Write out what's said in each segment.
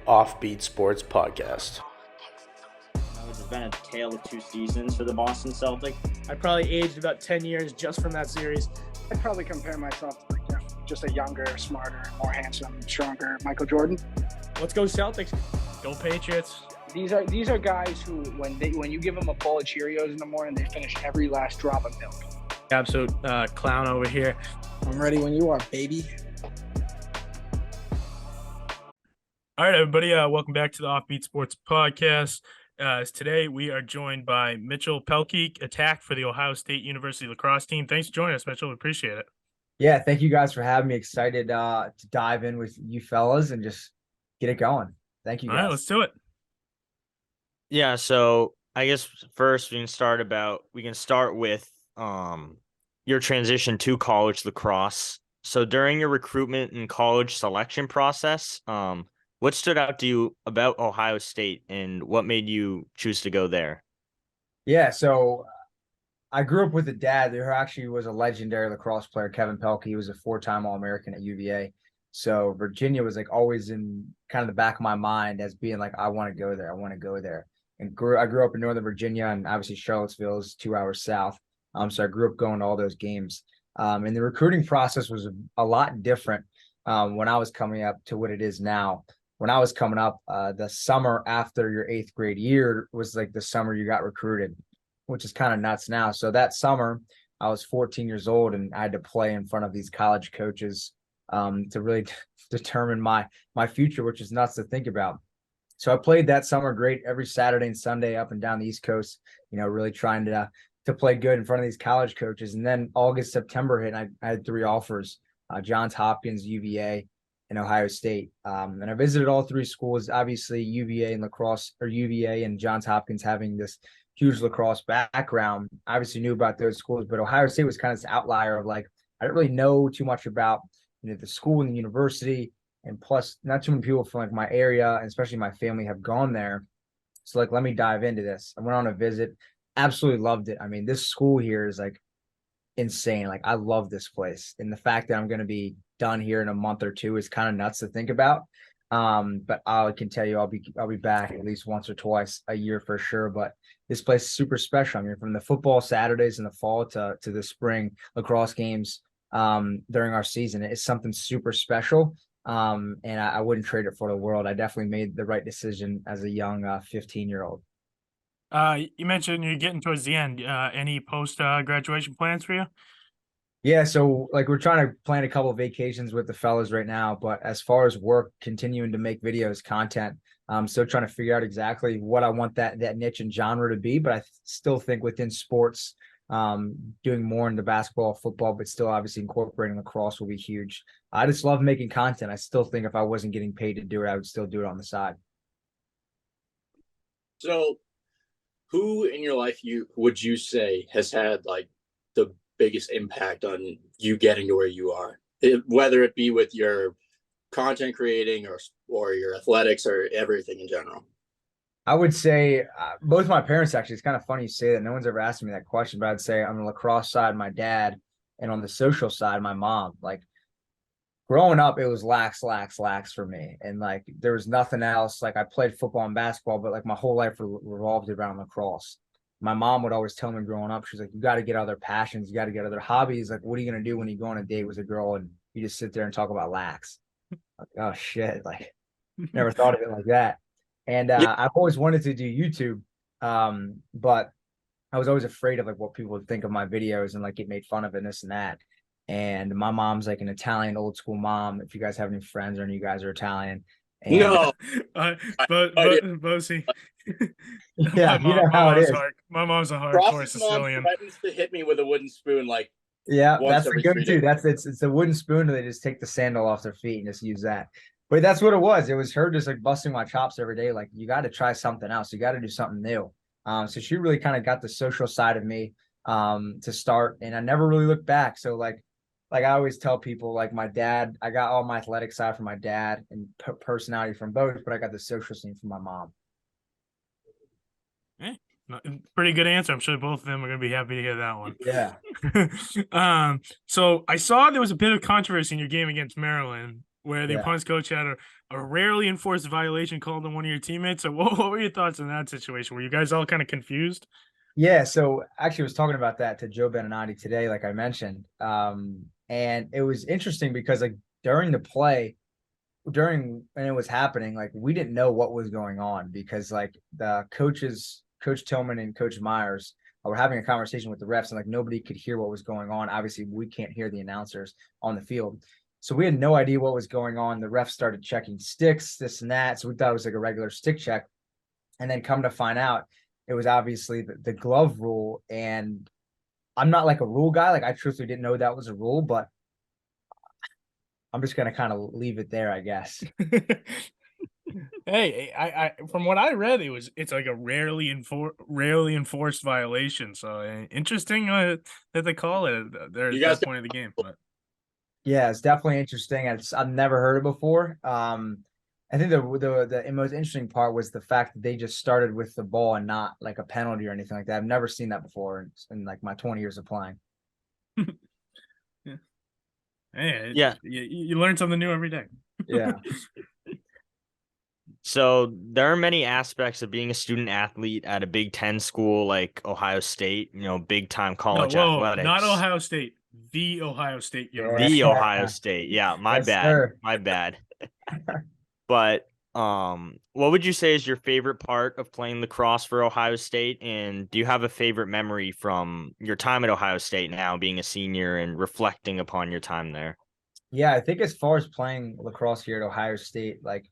OffBeat Sports Podcast. It's been a tale of two seasons for the Boston Celtics. I probably aged about 10 years just from that series. I'd probably compare myself to just a younger, smarter, more handsome, stronger Michael Jordan. Let's go Celtics. Go Patriots. These are guys who, when you give them a bowl of Cheerios in the morning, they finish every last drop of milk. Absolute clown over here. I'm ready when you are, baby. All right, everybody. Welcome back to the OffBeat Sports Podcast. Today we are joined by Mitchell Pehlke, attack for the Ohio State University lacrosse team. Thanks for joining us, Mitchell. We appreciate it. Yeah, thank you guys for having me. Excited to dive in with you fellas and just get it going. Thank you guys. All right, let's do it. Yeah, so I guess first we can start with your transition to college lacrosse. So during your recruitment and college selection process, what stood out to you about Ohio State and what made you choose to go there? Yeah, so I grew up with a dad who actually was a legendary lacrosse player, Kevin Pehlke. He was a four-time All-American at UVA. So Virginia was like always in kind of the back of my mind as being like, I want to go there. I want to go there. And I grew up in Northern Virginia, and obviously Charlottesville is 2 hours south. So I grew up going to all those games. And the recruiting process was a lot different when I was coming up to what it is now. When I was coming up, the summer after your eighth grade year was like the summer you got recruited, which is kind of nuts now. So that summer, I was 14 years old, and I had to play in front of these college coaches to really determine my future, which is nuts to think about. So I played that summer great every Saturday and Sunday up and down the East Coast, really trying to play good in front of these college coaches. And then August, September hit, and I had three offers, Johns Hopkins, UVA, and Ohio State. And I visited all three schools, obviously UVA and lacrosse, or UVA and Johns Hopkins having this huge lacrosse background. I obviously knew about those schools, but Ohio State was kind of this outlier of like, I didn't really know too much about the school and the university. And plus, not too many people from like my area, and especially my family, have gone there. So like, let me dive into this. I went on a visit, absolutely loved it. I mean, this school here is like insane. Like, I love this place. And the fact that I'm going to be done here in a month or two is kind of nuts to think about. But I can tell you, I'll be back at least once or twice a year for sure. But this place is super special. I mean, from the football Saturdays in the fall to the spring lacrosse games during our season, it's something super special. And I wouldn't trade it for the world. I definitely made the right decision as a young 15-year-old. You mentioned you're getting towards the end. Any post graduation plans for you? Yeah, so like we're trying to plan a couple of vacations with the fellas right now, but as far as work, continuing to make videos, content, I'm still trying to figure out exactly what I want that niche and genre to be. But I still think within sports, doing more in the basketball, football, but still obviously incorporating lacrosse will be huge. I just love making content. I still think if I wasn't getting paid to do it, I would still do it on the side. So who in your life would you say has had like the biggest impact on you getting to where you are, whether it be with your content creating or your athletics or everything in general? I would say both my parents, actually. It's kind of funny you say that. No one's ever asked me that question, but I'd say on the lacrosse side, my dad, and on the social side, my mom. Like growing up, it was lax for me. And like there was nothing else. Like I played football and basketball, but like my whole life revolved around lacrosse. My mom would always tell me growing up, she's like, you got to get other passions. You got to get other hobbies. Like, what are you going to do when you go on a date with a girl and you just sit there and talk about lax? Like, oh, shit. Like, never thought of it like that. And I've always wanted to do YouTube, but I was always afraid of like what people would think of my videos and like get made fun of and this and that. And my mom's like an Italian old school mom. If you guys have any friends or any of you guys are Italian. And, No, Bosie. Yeah, you know how it is. My mom's a hardcore Sicilian. Threatens to hit me with a wooden spoon, like yeah, once that's the every go 3 to. days. It's a wooden spoon, and they just take the sandal off their feet and just use that. But that's what it was. It was her just like busting my chops every day. Like, you got to try something else. You got to do something new. So she really kind of got the social side of me to start, and I never really looked back. So like I always tell people, like my dad, I got all my athletic side from my dad and personality from both, but I got the social scene from my mom. Pretty good answer. I'm sure both of them are going to be happy to hear that one. Yeah. So I saw there was a bit of controversy in your game against Maryland where the Yeah. opponent's coach had a rarely enforced violation called on one of your teammates. So what were your thoughts on that situation? Were you guys all kind of confused? Yeah, so actually I was talking about that to Joe Beninati today, like I mentioned. And it was interesting because like during the play, when it was happening, like we didn't know what was going on because like the coaches, Coach Tillman and Coach Myers, were having a conversation with the refs and like nobody could hear what was going on. Obviously, we can't hear the announcers on the field. So we had no idea what was going on. The refs started checking sticks, this and that. So we thought it was like a regular stick check. And then come to find out, it was obviously the glove rule. And I'm not like a rule guy. Like I truthfully didn't know that was a rule, but I'm just gonna kind of leave it there, I guess. Hey, I from what I read, it's like a rarely enforced violation. So interesting that they call it there You at guys that point of the game. But Yeah, it's definitely interesting. I've never heard it before. I think the most interesting part was the fact that they just started with the ball and not like a penalty or anything like that. I've never seen that before in like my 20 years of playing. yeah, hey, Yeah. you learn something new every day. Yeah. So there are many aspects of being a student athlete at a Big Ten school like Ohio State, big time college athletics. Not Ohio State, the Ohio State The University. Ohio State. Yeah, my Yes, bad. sir. My bad. But what would you say is your favorite part of playing lacrosse for Ohio State? And do you have a favorite memory from your time at Ohio State now, being a senior and reflecting upon your time there? Yeah, I think as far as playing lacrosse here at Ohio State, like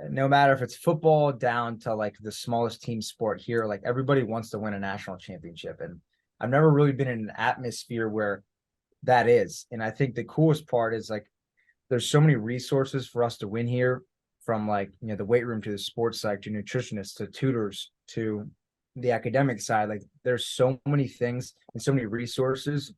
no matter if it's football down to like the smallest team sport here, like everybody wants to win a national championship. And I've never really been in an atmosphere where that is. And I think the coolest part is like there's so many resources for us to win here, from like, the weight room to the sports side to nutritionists to tutors to the academic side. Like there's so many things and so many resources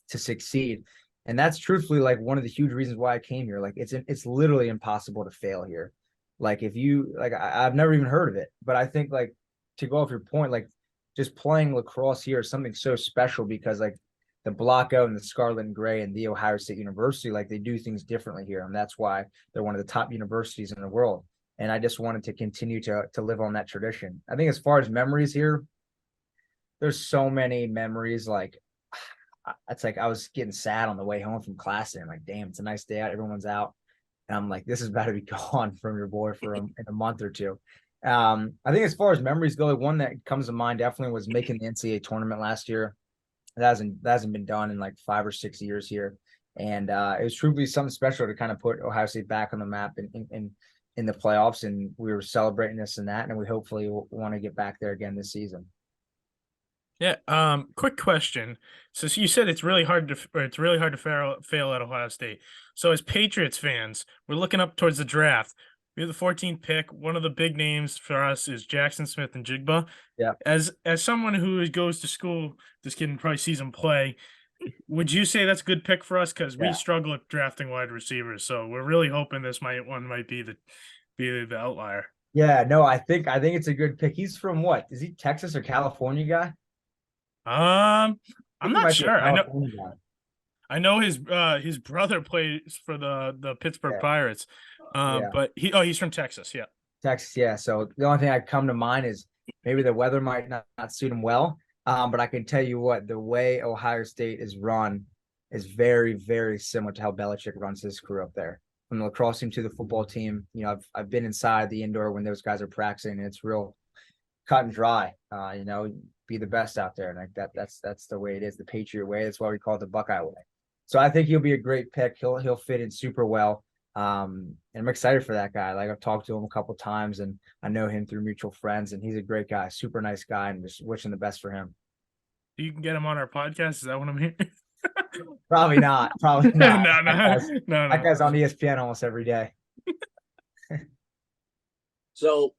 to succeed. And that's truthfully like one of the huge reasons why I came here. Like it's literally impossible to fail here. Like if you like, I've never even heard of it, but I think like to go off your point, like just playing lacrosse here is something so special because like the Blocko and the Scarlet and Gray and the Ohio State University, like they do things differently here. And that's why they're one of the top universities in the world. And I just wanted to continue to live on that tradition. I think as far as memories here, there's so many memories. Like it's like I was getting sad on the way home from class and I'm like, damn, it's a nice day out. Everyone's out. And I'm like, this is about to be gone from your boy in a month or two. I think as far as memories go, like one that comes to mind definitely was making the NCAA tournament last year. That hasn't been done in like 5 or 6 years here. And it was truly something special to kind of put Ohio State back on the map in the playoffs. And we were celebrating this and that. And we hopefully want to get back there again this season. Yeah. Quick question. So you said it's really hard to fail at Ohio State. So as Patriots fans, we're looking up towards the draft. We have the 14th pick. One of the big names for us is Jackson Smith and Jigba. Yeah. As someone who goes to school, this kid probably sees him play. Would you say that's a good pick for us? Because we struggle at drafting wide receivers, so we're really hoping this might be the outlier. Yeah. No, I think it's a good pick. He's from what? Is he Texas or California guy? I'm not sure. I know his brother plays for the Pittsburgh Pirates. But he's from Texas. Yeah. Texas. Yeah. So the only thing that come to mind is maybe the weather might not suit him well. But I can tell you what, the way Ohio State is run is very, very similar to how Belichick runs his crew up there. From the lacrosse team to the football team, I've been inside the indoor when those guys are practicing, and it's real cut and dry. Be the best out there, and like that's the way it is, the Patriot way. That's why we call it the Buckeye way. So I think he'll be a great pick. He'll fit in super well. And I'm excited for that guy. Like I've talked to him a couple of times and I know him through mutual friends, and he's a great guy, super nice guy, and just wishing the best for him. You can get him on our podcast. Is that what I'm hearing? Probably not. Probably not. No. That guy's on ESPN almost every day. So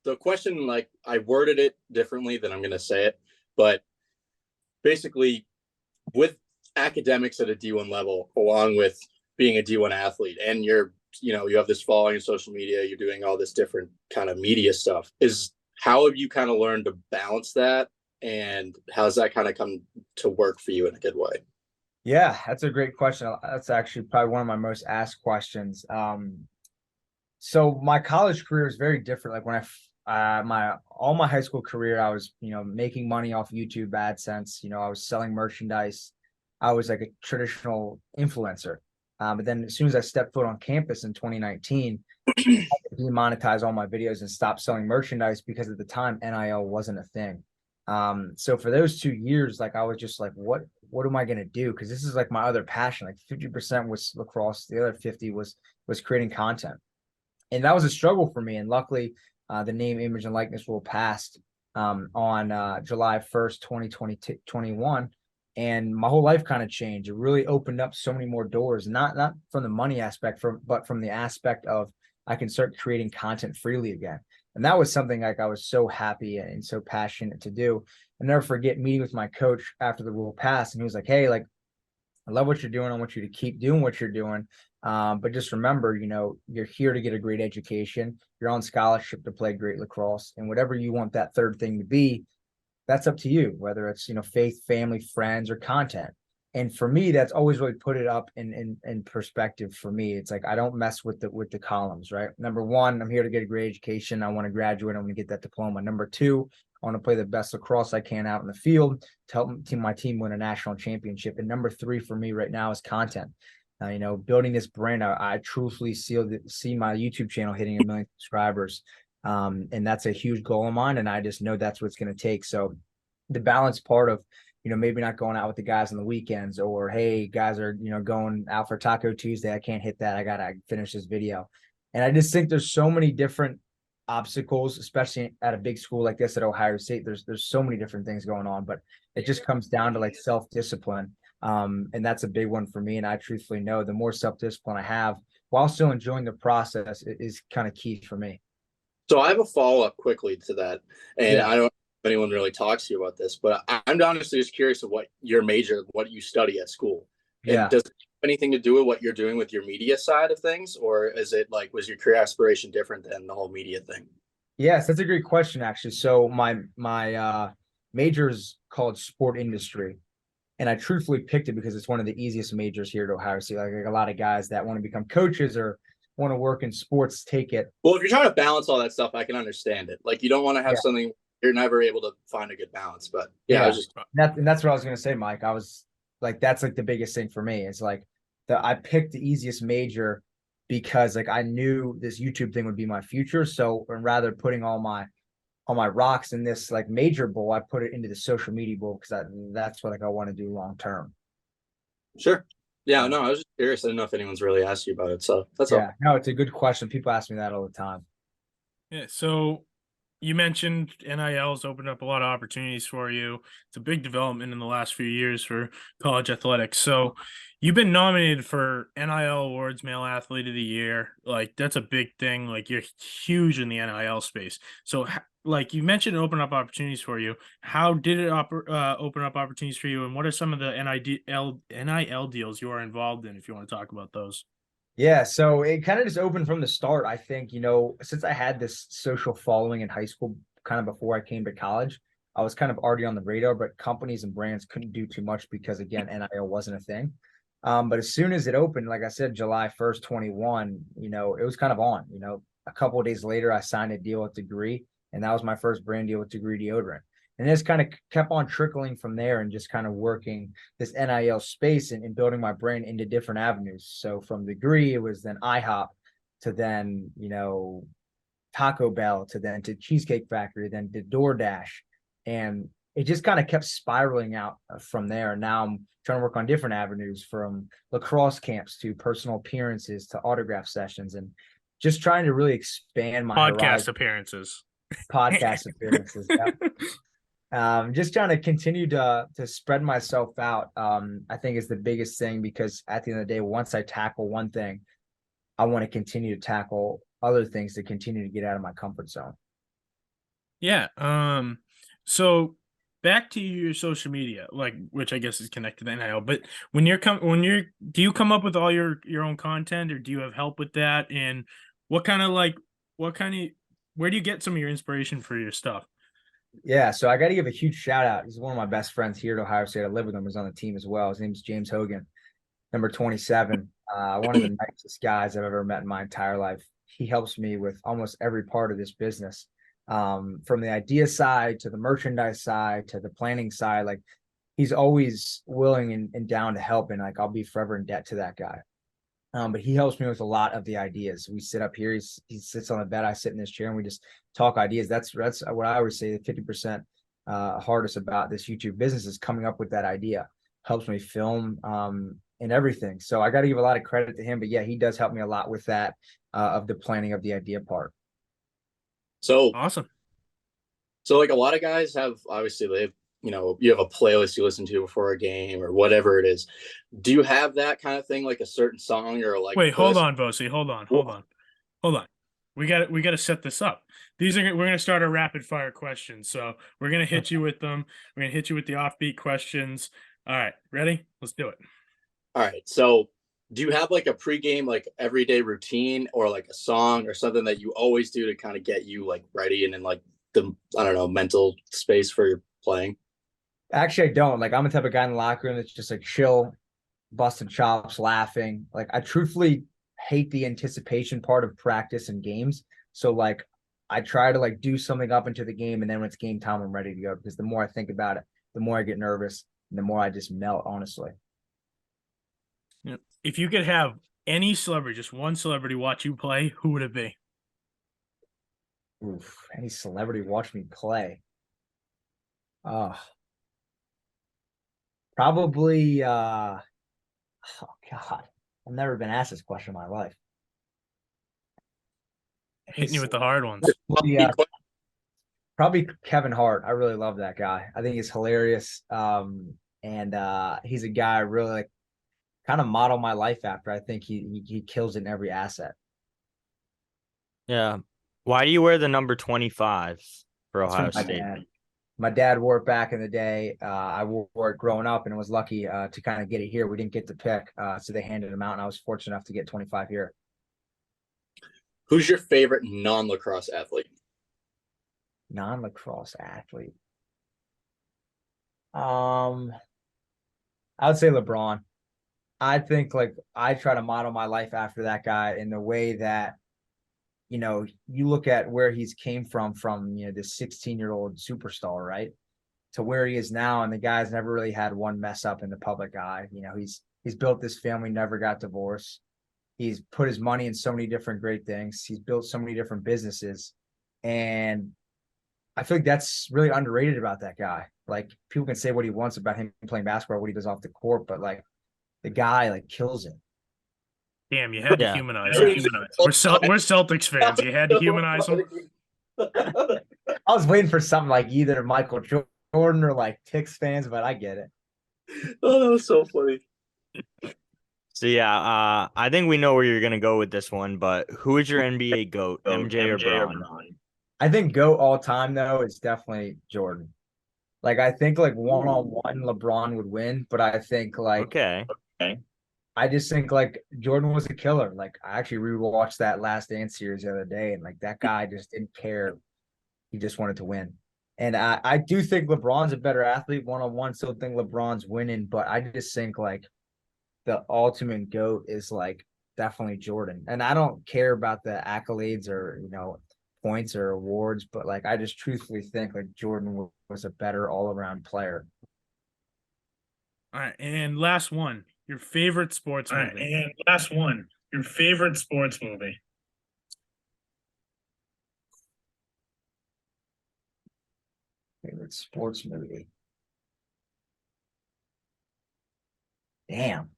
the question, like I worded it differently than I'm going to say it, but basically with academics at a D1 level, along with being a D1 athlete, and you have this following on social media, you're doing all this different kind of media stuff, how have you kind of learned to balance that? And how's that kind of come to work for you in a good way? Yeah, that's a great question. That's actually probably one of my most asked questions. So my college career is very different. Like when my all my high school career, I was, making money off YouTube AdSense. I was selling merchandise. I was like a traditional influencer. But then as soon as I stepped foot on campus in 2019, I demonetized all my videos and stopped selling merchandise because at the time NIL wasn't a thing. So for those 2 years, like I was just like, what am I gonna do? Because this is like my other passion. Like 50% was lacrosse, the other 50 was creating content, and that was a struggle for me. And luckily, the name, image, and likeness rule passed on July 1st, 2021, and my whole life kind of changed. It really opened up so many more doors, not from the money aspect, but from the aspect of I can start creating content freely again. And that was something like I was so happy and so passionate to do. I'll never forget meeting with my coach after the rule passed, and he was like, "Hey, like I love what you're doing. I want you to keep doing what you're doing. But just remember, you're here to get a great education. You're on scholarship to play great lacrosse, and whatever you want that third thing to be, that's up to you, whether it's, faith, family, friends, or content." And for me, that's always really put it up in perspective for me. It's like I don't mess with the columns, right? Number one, I'm here to get a great education. I want to graduate. I want to get that diploma. Number two, I want to play the best lacrosse I can out in the field to help my team win a national championship. And number three for me right now is content. Building this brand. I truthfully see my YouTube channel hitting 1 million subscribers. And that's a huge goal of mine. And I just know that's what it's going to take. So the balance part of, maybe not going out with the guys on the weekends, or, hey, guys are, going out for Taco Tuesday. I can't hit that. I got to finish this video. And I just think there's so many different obstacles, especially at a big school like this at Ohio State. There's so many different things going on, but it just comes down to like self-discipline. And that's a big one for me. And I truthfully know the more self-discipline I have while still enjoying the process is kind of key for me. So I have a follow-up quickly to that. And Yeah. I don't know if anyone really talks to you about this, but I'm honestly just curious of what your major, what you study at school. And Yeah. does it have anything to do with what you're doing with your media side of things? Or is it like, was your career aspiration different than the whole media thing? Yes, that's a great question, actually. So my major is called sport industry. And I truthfully picked it because it's one of the easiest majors here at Ohio State. Like a lot of guys that want to become coaches or want to work in sports take it. Well, if you're trying to balance all that stuff, I can understand it. Like you don't want to have Yeah. something you're never able to find a good balance. But yeah, I was just That's what I was gonna say, Mike. I was like, that's like the biggest thing for me. It's like I picked the easiest major because like I knew this YouTube thing would be my future. So rather putting all my rocks in this like major bowl, I put it into the social media bowl because that's what like I want to do long term. sure. Yeah, no, I was just curious. I didn't know if anyone's really asked you about it. So that's all. Yeah, no, it's a good question. People ask me that all the time. Yeah. So you mentioned NIL's opened up a lot of opportunities for you. It's a big development in the last few years for college athletics. So you've been nominated for NIL Awards, Male Athlete of the Year. Like that's a big thing. Like you're huge in the NIL space. So like you mentioned, open up opportunities for you. How did it open up opportunities for you? And what are some of the NIL deals you are involved in, if you want to talk about those? Yeah, so it kind of just opened from the start. I think, since I had this social following in high school, kind of before I came to college, I was kind of already on the radar, but companies and brands couldn't do too much because, again, NIL wasn't a thing. But as soon as it opened, like I said, July 1st, 21, it was kind of on. A couple of days later, I signed a deal with Degree, and that was my first brand deal with Degree deodorant. And this kind of kept on trickling from there and just kind of working this NIL space and building my brand into different avenues. So from Degree, it was then IHOP to then, Taco Bell to then to Cheesecake Factory, then to DoorDash. And it just kind of kept spiraling out from there. Now I'm trying to work on different avenues from lacrosse camps to personal appearances to autograph sessions and just trying to really expand my Podcast appearances. Podcast appearances. Just trying to continue to spread myself out. I think is the biggest thing because at the end of the day, once I tackle one thing, I want to continue to tackle other things to continue to get out of my comfort zone. Yeah. So back to your social media, like which I guess is connected to NIL. But do you come up with all your own content, or do you have help with that? And where do you get some of your inspiration for your stuff? Yeah, so I got to give a huge shout out. He's one of my best friends here at Ohio State. I live with him. He's on the team as well. His name is James Hogan, number 27. One of the nicest guys I've ever met in my entire life. He helps me with almost every part of this business, from the idea side to the merchandise side to the planning side. Like he's always willing and down to help, and like I'll be forever in debt to that guy. But he helps me with a lot of the ideas. We sit up here, he sits on the bed, I sit in this chair, and we just talk ideas. That's what I always say. The 50% hardest about this YouTube business is coming up with that idea. Helps me film and everything. So I got to give a lot of credit to him. But yeah, he does help me a lot with that of the planning of the idea part. So Awesome. So like a lot of guys have obviously they have, you have a playlist you listen to before a game or whatever it is. Do you have that kind of thing, like a certain song or like? Wait, hold on, Bosie. Hold on. We got to set this up. We're gonna start our rapid fire questions. So we're gonna hit you with them. We're gonna hit you with the offbeat questions. All right, ready? Let's do it. All right. So do you have like a pregame, like everyday routine or like a song or something that you always do to kind of get you like ready and in like the, I don't know, mental space for your playing? Actually, I don't. Like I'm the type of guy in the locker room that's just like chill, busting chops, laughing. Like I truthfully hate the anticipation part of practice and games. So like I try to like do something up into the game, and then when it's game time, I'm ready to go. Because the more I think about it, the more I get nervous, and the more I just melt, honestly. If you could have any celebrity, just one celebrity watch you play, who would it be? Oof, any celebrity watch me play. Probably oh God. I've never been asked this question in my life. Hitting you with the hard ones. Yeah, probably Kevin Hart. I really love that guy. I think he's hilarious. And he's a guy I really like kind of model my life after. I think he kills it in every asset. Yeah. Why do you wear the number 25 for Ohio State? My dad wore it back in the day. I wore it growing up and was lucky to kind of get it here. We didn't get to pick, so they handed him out, and I was fortunate enough to get 25 here. Who's your favorite non-lacrosse athlete? Non-lacrosse athlete. I would say LeBron. I think like I try to model my life after that guy in the way that, you look at where he's came from, this 16-year-old superstar, right? To where he is now. And the guy's never really had one mess up in the public eye. He's built this family, never got divorced. He's put his money in so many different great things. He's built so many different businesses. And I feel like that's really underrated about that guy. Like people can say what he wants about him playing basketball, what he does off the court, but like the guy like kills it. Damn, you had to humanize him. We're Celtics fans. You had to humanize him. I was waiting for something like either Michael Jordan or like Knicks fans, but I get it. Oh, that was so funny. So yeah, I think we know where you're gonna go with this one, but who is your NBA GOAT, MJ or Bron? I think GOAT all time though is definitely Jordan. Like I think like one-on-one LeBron would win, but I think like Okay. I just think like Jordan was a killer. Like I actually rewatched that Last Dance series the other day, and like that guy just didn't care. He just wanted to win. And I do think LeBron's a better athlete one-on-one. Still think LeBron's winning, but I just think like the ultimate GOAT is like definitely Jordan. And I don't care about the accolades or, points or awards, but like I just truthfully think like Jordan was a better all-around player. All right, and last one. Your favorite sports movie. Favorite sports movie. Damn.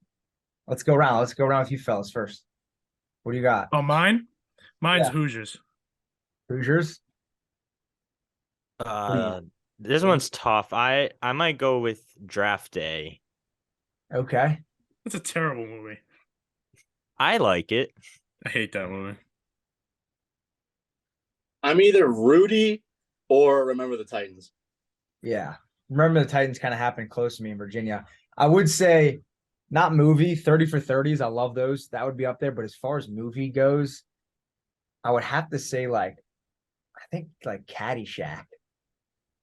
Let's go around. Let's go around with you fellas first. What do you got? Oh, mine? Mine's Yeah. Hoosiers. Hoosiers? This one's tough. I might go with Draft Day. Okay. That's a terrible movie. I like it. I hate that movie. I'm either Rudy or Remember the Titans. Yeah. Remember the Titans kind of happened close to me in Virginia. I would say not movie, 30 for 30s. I love those. That would be up there. But as far as movie goes, I would have to say I think like Caddyshack.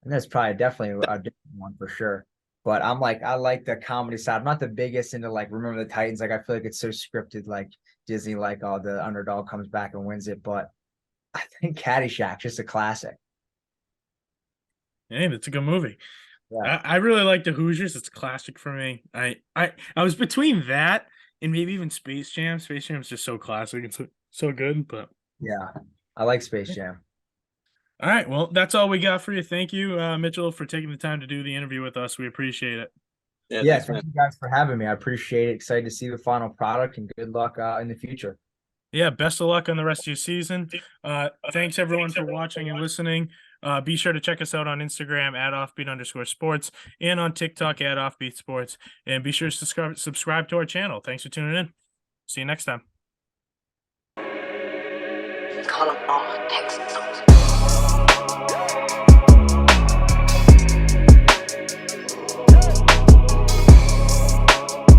And that's probably definitely a different one for sure. But I like the comedy side. I'm not the biggest into like Remember the Titans. Like I feel like it's so scripted, like Disney, like oh the underdog comes back and wins it. But I think Caddyshack, just a classic. Hey, that's a good movie. Yeah. I really like the Hoosiers. It's a classic for me. I was between that and maybe even Space Jam. Space Jam is just so classic. It's so good. But Yeah. I like Space Jam. all right, well, that's all we got for you. Thank you, Mitchell, for taking the time to do the interview with us. We appreciate it. Yeah, Thanks, man. thank you guys for having me. I appreciate it. Excited to see the final product and good luck in the future. Yeah, best of luck on the rest of your season. Thanks everyone for watching and listening. Be sure to check us out on Instagram at offbeat_sports and on TikTok at offbeat sports. And be sure to subscribe to our channel. Thanks for tuning in. See you next time. Call them all Texas.